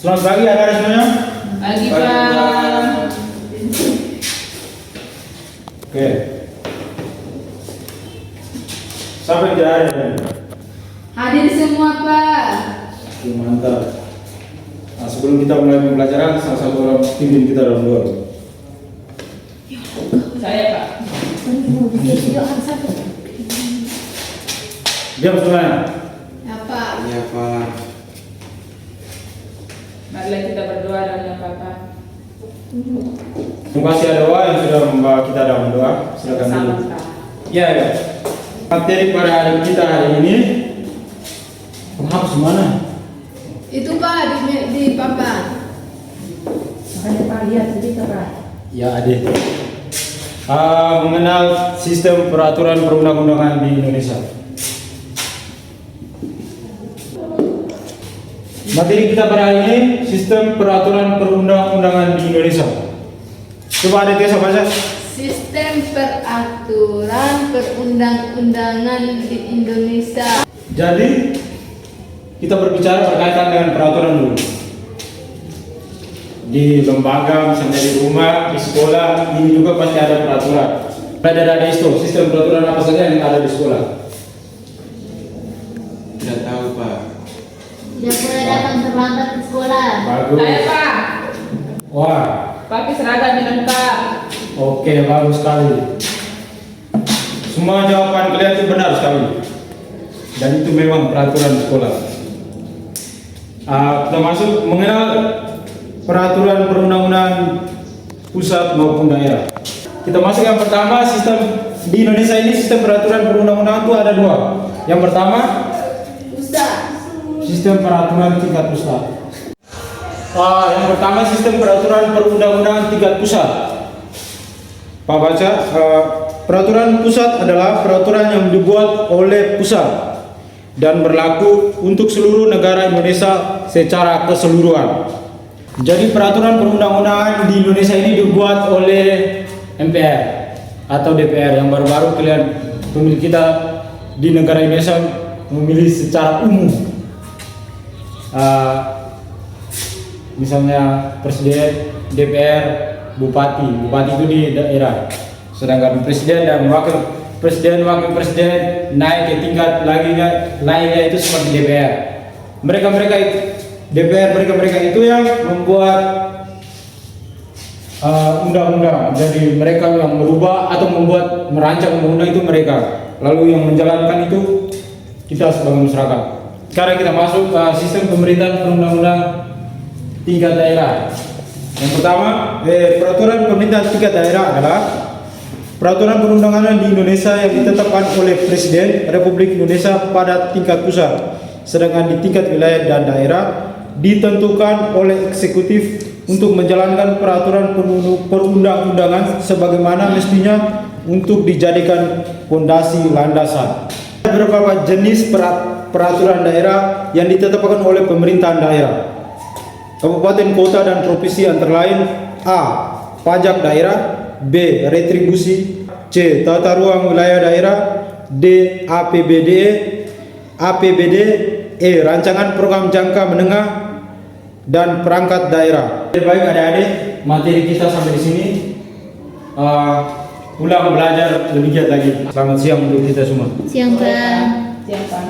Selamat pagi anak-anak semuanya. Pagi, Pak. Oke. Sampai tidak ada. Hadir semua, Pak. Oke, mantap. Nah, sebelum kita mulai pembelajaran, salah satu orang pimpin kita dalam doa. Saya, Pak. Diam semuanya. Ya, Pak. Ya Pak. Marilah kita berdoa dalam Bapak. Terima kasih ada doa yang sudah membawa kita dalam doa. Silakan dulu. Sama-sama. Ya, ya. Materi pada hari kita hari ini menghapus mana? Itu Pak di papan. Makanya Pak lihat sedikit, Pak. Ya, adik. Mengenal sistem peraturan perundang-undangan di Indonesia. Materi kita pada hari ini sistem peraturan perundang-undangan di Indonesia. Coba adik Tessa baca. Sistem peraturan perundang-undangan di Indonesia. Jadi kita berbicara berkaitan dengan peraturan dulu. Di lembaga, misalnya di rumah, di sekolah, ini juga pasti ada peraturan. Ada itu sistem peraturan apa saja yang ada di sekolah? Tidak tahu Pak. Tidak boleh datang terlambat ke sekolah. Bagus. Saya, Pak. Wah, Pakai seragam dan Pak. oke, bagus sekali. Semua jawaban kalian itu benar sekali. Dan itu memang peraturan sekolah. Kita masuk mengenal peraturan perundang-undangan pusat maupun daerah. Kita masuk yang pertama, sistem di Indonesia ini sistem peraturan perundang-undangan itu ada dua. Yang pertama, Pusat. sistem peraturan tingkat pusat. Yang pertama sistem peraturan perundang-undangan tingkat pusat. Pak baca, peraturan pusat adalah peraturan yang dibuat oleh pusat dan berlaku untuk seluruh negara Indonesia secara keseluruhan. Jadi peraturan perundang-undangan di Indonesia ini dibuat oleh MPR atau DPR yang baru-baru kalian pemilih kita di negara Indonesia memilih secara umum. Misalnya presiden, DPR, bupati itu di daerah. Sedangkan presiden dan wakil presiden naik ke tingkat lainnya itu seperti DPR. Mereka itu yang membuat undang-undang. Jadi mereka yang merubah atau merancang undang-undang itu mereka. Lalu yang menjalankan itu kita sebagai masyarakat. Sekarang kita masuk ke sistem pemerintahan perundang-undang tingkat daerah. Yang pertama, peraturan pemerintahan tingkat daerah adalah peraturan perundang-undangan di Indonesia yang ditetapkan oleh Presiden Republik Indonesia pada tingkat pusat, sedangkan di tingkat wilayah dan daerah ditentukan oleh eksekutif untuk menjalankan peraturan perundang-undangan sebagaimana mestinya untuk dijadikan fondasi landasan. Ada beberapa jenis peraturan daerah yang ditetapkan oleh pemerintahan daerah, kabupaten, kota, dan provinsi antara lain: A. Pajak daerah, B. Retribusi, C. Tata ruang wilayah daerah, D. APBD, E. Rancangan program jangka menengah dan perangkat daerah. Baik adik-adik, materi kita sampai di sini. Pulang belajar lebih giat lagi. Selamat siang untuk kita semua. Siang, Pak. Siapa?